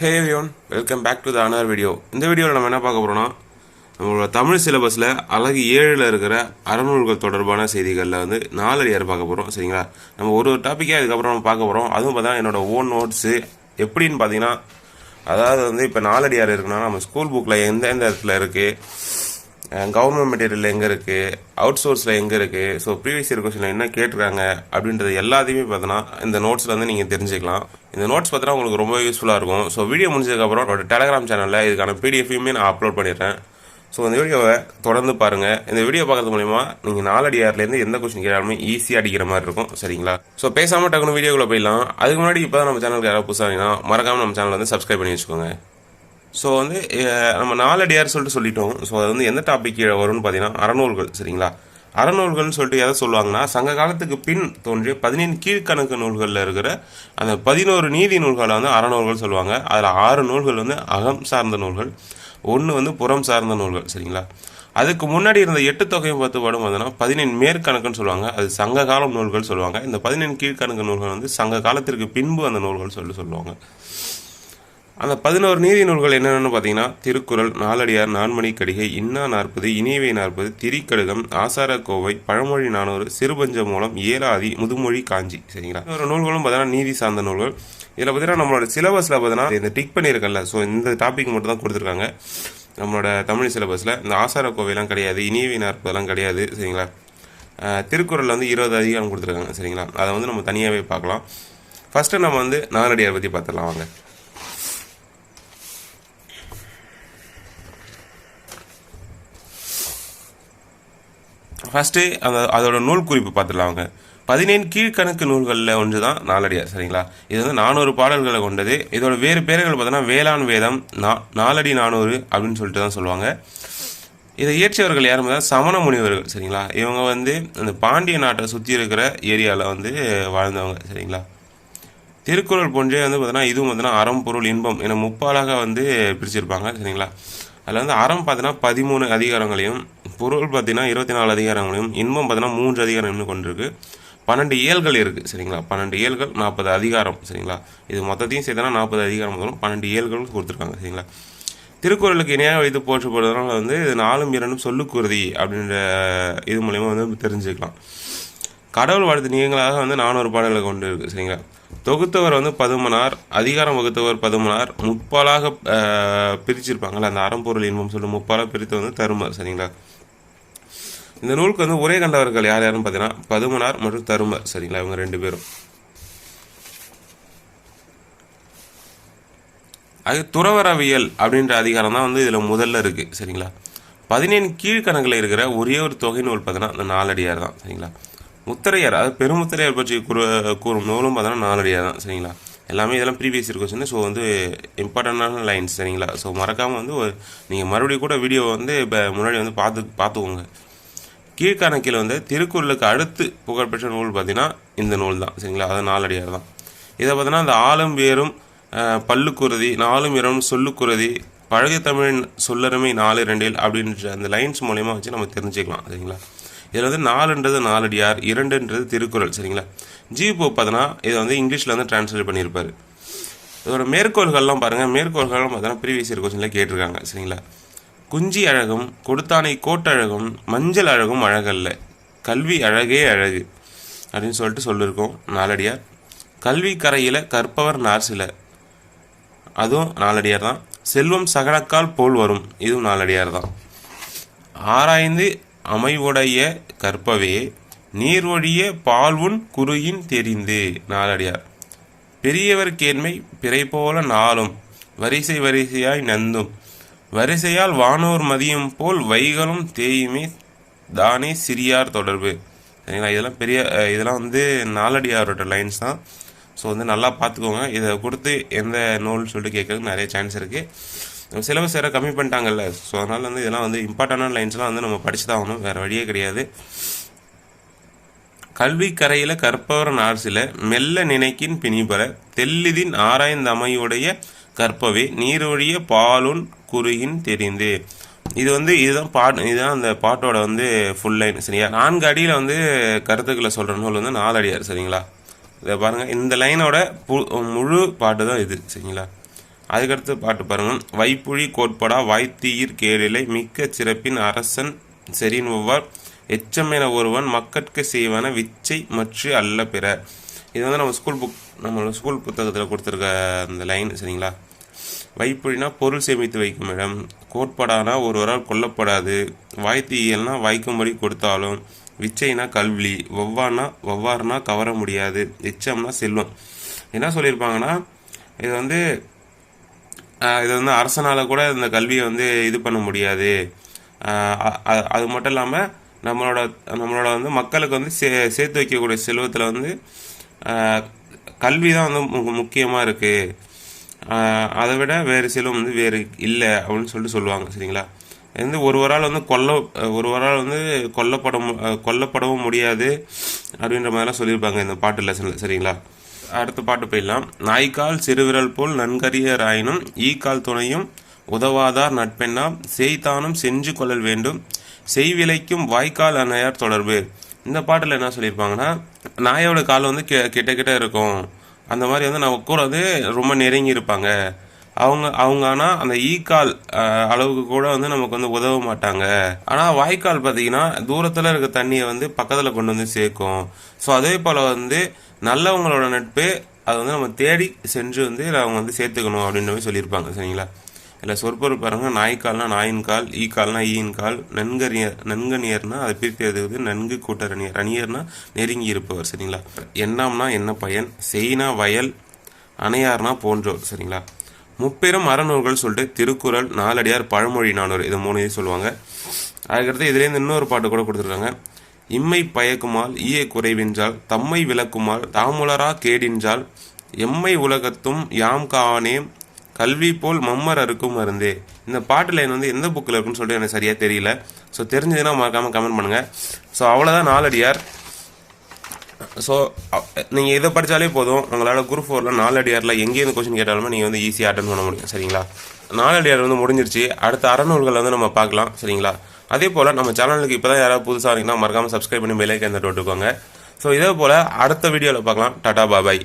Hey everyone, welcome back to the another video. இந்த வீடியோவில் நம்ம என்ன பார்க்க போகிறோம்னா நம்மளோட தமிழ் சிலபஸில் அழகு 7ல் இருக்கிற அறநூல்கள் தொடர்பான செய்திகளில் வந்து நாலடியார் பார்க்க போகிறோம். சரிங்களா? நம்ம ஒரு டாப்பிக்கே அதுக்கப்புறம் நம்ம பார்க்க போகிறோம். அதுவும் பார்த்தா என்னோட ஓன் நோட்ஸு எப்படின்னு பார்த்தீங்கன்னா, அதாவது வந்து இப்போ நாலடியார் இருக்குன்னா நம்ம ஸ்கூல் புக்கில் எந்தெந்த இடத்துல இருக்குது, கவர்மெண்ட் மெட்டீரியல் எங்கே இருக்குது, அவுட் சோர்ஸில் எங்கே இருக்குது, ஸோ ப்ரீவியஸ் இயர் கொஸ்டினில் என்ன கேட்டிருக்காங்க அப்படின்றது எல்லாத்தையுமே பார்த்தோன்னா இந்த நோட்ஸில் வந்து நீங்கள் தெரிஞ்சுக்கலாம். இந்த நோட்ஸ் பார்த்தா உங்களுக்கு ரொம்ப யூஸ்ஃபுல்லாக இருக்கும். ஸோ வீடியோ முடிஞ்சதுக்கப்புறம் என்னோட டெலகிராம் சேனலில் இதுக்கான பிடிஎஃபையுமே நான் அப்லோட் பண்ணிடுறேன். ஸோ இந்த வீடியோவை தொடர்ந்து பாருங்கள். இந்த வீடியோ பார்க்கறது மூலிமா நீங்கள் நாலடியார்லேருந்து எந்த கொஸ்டின் கேட்டாலுமே ஈஸியாக அடிக்கிற மாதிரி இருக்கும். சரிங்களா? ஸோ பேசாமல் டக்குனு வீடியோக்குள்ளே போயிடலாம். அதுக்கு முன்னாடி இப்போ தான் நம்ம சேனலுக்கு யாராவது புதுசாக மறக்காமல் நம்ம சேனல் வந்து சப்ஸ்கிரைப் பண்ணி வச்சுக்கோங்க. ஸோ வந்து நம்ம நாலடியார் சொல்லிட்டோம். ஸோ அது வந்து எந்த டாபிக் கீழே வரும்னு பார்த்தீங்கன்னா அறநூல்கள். சரிங்களா? அறநூல்கள்னு சொல்லிட்டு எதை சொல்லுவாங்கன்னா, சங்க காலத்துக்கு பின் தோன்றிய 17 கீழ்கணக்கு நூல்களில் இருக்கிற அந்த 11 நீதி நூல்களை வந்து அறநூல்கள் சொல்லுவாங்க. அதில் 6 நூல்கள் வந்து அகம் சார்ந்த நூல்கள், 1 வந்து புறம் சார்ந்த நூல்கள். சரிங்களா? அதுக்கு முன்னாடி இருந்த 8 தொகையும் 10 பாடும் பார்த்தோன்னா 17 மேற்கணக்குன்னு சொல்லுவாங்க. அது சங்க காலம் நூல்கள் சொல்லுவாங்க. இந்த 17 கீழ்கணக்கு நூல்கள் வந்து சங்க காலத்திற்கு பின்பு அந்த நூல்கள் சொல்லுவாங்க. அந்த 11 நீதி நூல்கள் என்னென்னு பார்த்தீங்கன்னா, திருக்குறள், நாலடியார், நான்மணி கடிகை, இன்னா 40, இனியவை 40, திரிக்கடுகம், ஆசாரக்கோவை, பழமொழி 400, சிறுபஞ்ச மூலம், ஏலாதி, முதுமொழி, காஞ்சி. சரிங்களா? ஒரு நூல்களும் பார்த்தீங்கன்னா நீதி சார்ந்த நூல்கள். இதில் பார்த்தீங்கன்னா நம்மளோட சிலபஸில் பார்த்தீங்கன்னா இந்த டிக் பண்ணியிருக்கல, ஸோ இந்த டாபிக் மட்டும் தான் கொடுத்துருக்காங்க நம்மளோட தமிழ் சிலபஸில். இந்த ஆசாரக்கோவைலாம் கிடையாது, இனியவை 40 கிடையாது. சரிங்களா? திருக்குறளில் வந்து 20 அதிகாரம் கொடுத்துருக்காங்க. சரிங்களா? அதை வந்து நம்ம தனியாகவே பார்க்கலாம். ஃபஸ்ட்டு நம்ம வந்து நாலடியார் பற்றி பார்த்துடலாம் வாங்க. ஃபஸ்ட்டு அதோட நூல் குறிப்பு பார்த்துடலாங்க. 17 கீழ்கணக்கு நூல்களில் ஒன்று தான் நாலடியார். சரிங்களா? இது வந்து 400 பாடல்களை கொண்டது. இதோட வேறு பேர்கள் பார்த்தோன்னா வேளாண் வேதம், நாலடி 400 அப்படின்னு சொல்லிட்டு தான் சொல்லுவாங்க. இதை இயற்றியவர்கள் யாரும் தான் சமண முனிவர்கள். சரிங்களா? இவங்க வந்து அந்த பாண்டிய நாட்டை சுற்றி இருக்கிற ஏரியாவில் வந்து வாழ்ந்தவங்க. சரிங்களா? திருக்குறள் போன்றே வந்து பார்த்தோன்னா இதுவும் பார்த்தோன்னா அறம், பொருள், இன்பம் என முப்பாலாக வந்து பிரிச்சிருப்பாங்க. சரிங்களா? அதில் வந்து அறம் பார்த்தீங்கன்னா 13 அதிகாரங்களையும், பொருள் பார்த்தீங்கன்னா 24 அதிகாரங்களையும், இன்பம் பார்த்தீங்கன்னா 3 அதிகாரங்களும் கொண்டிருக்கு. 12 இயல்கள் இருக்குது. சரிங்களா? 12 இயல்கள் 40 அதிகாரம். சரிங்களா? இது மொத்தத்தையும் சேர்த்தனா 40 அதிகாரம் வரும். 12 இயல்கள் கொடுத்துருக்காங்க. சரிங்களா? திருக்குறளுக்கு இணையாக வைத்து போற்றப்படுறதுனால வந்து இது 4ம் 2ம் சொல்லுக்குருதி அப்படின்ற இது மூலயமா வந்து தெரிஞ்சுக்கலாம். கடவுள் வாழ்த்து நீங்களாக வந்து 400 பாடல்களை கொண்டு இருக்குது. சரிங்களா? தொகுத்தவர் வந்து பதுமனார், அதிகாரம் வகுத்தவர் பதுமனார், முப்பாலாக பிரிச்சிருப்பாங்கள்ல அந்த அறம்பொருள் இன்பம் சொல்லி முப்பாலாக பிரித்து வந்து தருமர். சரிங்களா? இந்த நூலுக்கு வந்து உரை கண்டவர்கள் யார் யாருன்னு பார்த்தீங்கன்னா பதுமனார் மற்றும் தருமர். சரிங்களா? இவங்க 2 பேரும். அது துறவரவியல் அப்படின்ற அதிகாரம் தான் வந்து இதில் முதல்ல இருக்குது. சரிங்களா? 17 கீழ்கணக்கில் இருக்கிற ஒரே ஒரு தொகை நூல் பார்த்தீங்கன்னா அந்த நாலடியார் தான். சரிங்களா? முத்தரையார், அதாவது பெருமுத்தரையார் பற்றி கூறும் நூலும் பார்த்தோன்னா நாலடியார் தான். சரிங்களா? எல்லாமே இதெல்லாம் ப்ரீவியஸ் இயர் கொஸ்டின். ஸோ வந்து இம்பார்ட்டண்டான லைன்ஸ். சரிங்களா? ஸோ மறக்காமல் வந்து நீங்கள் மறுபடியும் கூட வீடியோ வந்து இப்போ முன்னாடி வந்து பார்த்துக்கோங்க. கீழ்கணக்கில் வந்து திருக்குறளுக்கு அடுத்து புகழ்பெற்ற நூல் பார்த்தீங்கன்னா இந்த நூல் தான். சரிங்களா? அது நாலடியார் தான். இதை பார்த்தோன்னா அந்த ஆளும் வேரும், பல்லுக்குருதி, 4ம் 2ம் சொல்லுக்குருதி, பழகிய தமிழ் சொல்லருமை 4-2 அப்படின்ற அந்த லைன்ஸ் மூலயமா வச்சு நம்ம தெரிஞ்சுக்கலாம். சரிங்களா? இதில் வந்து 4ன்றது நாலடியார், 2ன்றது திருக்குறள். சரிங்களா? ஜிபோ பார்த்தோன்னா இதை வந்து இங்கிலீஷில் வந்து டிரான்ஸ்லேட் பண்ணியிருப்பார். இதோட மேற்கோள்கள்லாம் பாருங்கள். மேற்கோள்கள்லாம் பார்த்தோன்னா ப்ரீவியஸ் இயர் கொஸ்டினில் கேட்டிருக்காங்க. சரிங்களா? குஞ்சி அழகும் கொடுத்தானை கோட்டழகும் மஞ்சள் அழகும் அழகல்ல, கல்வி அழகே அழகு அப்படின்னு சொல்லிட்டு சொல்லியிருக்கோம் நாலடியார். கல்வி கரையில் கற்பவர் நார் சில, அதுவும் நாலடியார் தான். செல்வம் சகடக்கால் போல் வரும், இதுவும் நாலடியார் தான். ஆராய்ந்து அமைவுடைய கற்பவே நீர்வழிய பால்வுன் குறுகின் தெரிந்து, நாலடியார். பெரியவர் கேண்மை பிறை போல நாளும் வரிசை வரிசையாய் நந்தும், வரிசையால் வானோர் மதியம் போல் வைகளும் தேயுமே தானே சிறியார் தொடர்பு. சரிங்களா? இதெல்லாம் வந்து நாலடியாரோட லைன்ஸ் தான். ஸோ வந்து நல்லா பார்த்துக்கோங்க. இதை கொடுத்து எந்த நூல்னு சொல்லிட்டு கேட்கறதுக்கு நிறைய சான்ஸ் இருக்குது. சிலபஸ் வேறு கம்மி பண்ணிட்டாங்கல்ல, ஸோ அதனால் வந்து இதெல்லாம் வந்து இம்பார்ட்டண்டான லைன்ஸ்லாம் வந்து நம்ம படிச்சு தான் ஆகணும், வேறு வழியே கிடையாது. கல்வி கரையில் கற்பவர் நார் சில, மெல்ல நினைக்கின் பிணிபர, தெல்லிதின் ஆராய்ந்த அமையுடைய கற்பவே நீரொழிய பாலுன் குறுகின் தெரிந்து. இதுதான் அந்த பாட்டோட வந்து ஃபுல் லைன். சரியா? 4 அடியில் வந்து கருத்துக்களை சொல்கிற நூல் வந்து நாலடியார். சரிங்களா? இதை பாருங்கள், இந்த லைனோட முழு பாட்டு தான் இது. சரிங்களா? அதுக்கடுத்து பாட்டு பாருங்கள். வைப்புழி கோட்படா வாய்த்தீயிர் கேளிலை மிக்க சிறப்பின் அரசன் செறின் ஒவ்வார் எச்சமென ஒருவன் மக்கட்கு செய்வன விச்சை மற்ற அல்ல பிற. இது வந்து நம்மளோட ஸ்கூல் புத்தகத்தில் கொடுத்துருக்க அந்த லைன். சரிங்களா? வைப்புழினா பொருள் சேமித்து வைக்கும் இடம், கோட்படானா ஒருவரால் கொல்லப்படாது, வாய்த்தீயல்னா வாய்க்கும்படி கொடுத்தாலும், விச்சைனா கல்வி, ஒவ்வாறுனா கவர முடியாது, எச்சம்னா செல்வம். என்ன சொல்லியிருப்பாங்கன்னா, இது வந்து அரசனால் கூட இந்த கல்வியை வந்து இது பண்ண முடியாது. அது மட்டும் இல்லாமல் நம்மளோட வந்து மக்களுக்கு வந்து சேர்த்து வைக்கக்கூடிய செல்வத்தில் வந்து கல்வி தான் வந்து முக்கியமாக இருக்குது. அதை விட வேறு செல்வம் வந்து வேறு இல்லை அப்படின்னு சொல்லுவாங்க. சரிங்களா? வந்து ஒருவரால் வந்து கொல்லப்படவும் முடியாது அப்படின்ற மாதிரிலாம் சொல்லியிருப்பாங்க இந்த பாட்டு லெசனில். சரிங்களா? அடுத்த பாட்டு போயிடலாம். நாய்க்கால் சிறுவிரல் போல் நன்கரியராயினும் ஈக்கால் துணையும் உதவாதார் நட்பெண்ணாம் செய்தானும் செஞ்சு கொள்ளல் வேண்டும் செய்விலைக்கும் வாய்க்கால் அன்னையார் தொடர்பு. இந்த பாட்டில் என்ன சொல்லியிருப்பாங்கன்னா, நாயோட கால் வந்து கிட்ட இருக்கும், அந்த மாதிரி வந்து நம்ம கூட வந்து ரொம்ப நெருங்கி இருப்பாங்க அவங்க. ஆனால் அந்த ஈக்கால் அளவுக்கு கூட வந்து நமக்கு வந்து உதவ மாட்டாங்க. ஆனால் வாய்க்கால் பார்த்தீங்கன்னா தூரத்தில் இருக்க தண்ணியை வந்து பக்கத்தில் கொண்டு வந்து சேர்க்கும். ஸோ அதே போல் வந்து நல்லவங்களோட நட்பு அதை வந்து நம்ம தேடி சென்று வந்து அவங்க வந்து சேர்த்துக்கணும் அப்படின்ற மாதிரி சொல்லியிருப்பாங்க. சரிங்களா? இல்லை சொற்பொருள் பாருங்கள். நாய்க்கால்னா நாயின் கால், ஈக்கால்னா ஈயின் கால், நன்கணியர்னா அதை பிரித்து எழுதுவது நன்கு கூட்டரணியர், அணியர்னா நெருங்கி இருப்பவர். சரிங்களா? எண்ணம்னா என்ன பயன், செய்னா வயல், அணையார்னா போன்றோர். சரிங்களா? முப்பெரும் அறநூல்கள் சொல்லிட்டு திருக்குறள், நாலடியார், பழமொழி 400 இது 3 சொல்லுவாங்க. அதுக்கடுத்து இதுலேருந்து இன்னொரு பாட்டு கூட கொடுத்துருக்காங்க. இம்மை பயக்குமால் ஈய குறைவின்றால் தம்மை விளக்குமால் தாமுலரா கேடின்றால் எம்மை உலகத்தும் யாம் காணேம் கல்வி போல் மம்மர் அறுக்கும் மருந்தே. இந்த பாட்டு லைன் வந்து எந்த புக்கில் இருக்குன்னு சொல்லிட்டு எனக்கு சரியாக தெரியல. ஸோ தெரிஞ்சதுன்னா மறக்காமல் கமெண்ட் பண்ணுங்கள். ஸோ அவ்வளோதான் நாலடியார். ஸோ நீங்கள் இதை படித்தாலே போதும், உங்களால் குரூப் 4ல் நாலடியாரில் எங்கேருந்து கொஸ்டின் கேட்டாலுமே நீங்கள் வந்து ஈஸியாக அட்டன் பண்ண முடியும். சரிங்களா? நாலடியார் வந்து முடிஞ்சிருச்சு. அடுத்த அறநூல்களை வந்து நம்ம பார்க்கலாம். சரிங்களா? அதே போல் நம்ம சேனலுக்கு இப்போ தான் யாராவது புதுசாக இருந்தீங்கன்னா மறக்காமல் சப்ஸ்கிரைப் பண்ணி பெல் ஐக்கான் தட்டி விட்டுக்கோங்க. ஸோ இதே போல் அடுத்த வீடியோவில் பார்க்கலாம். டாடா பாபாய்.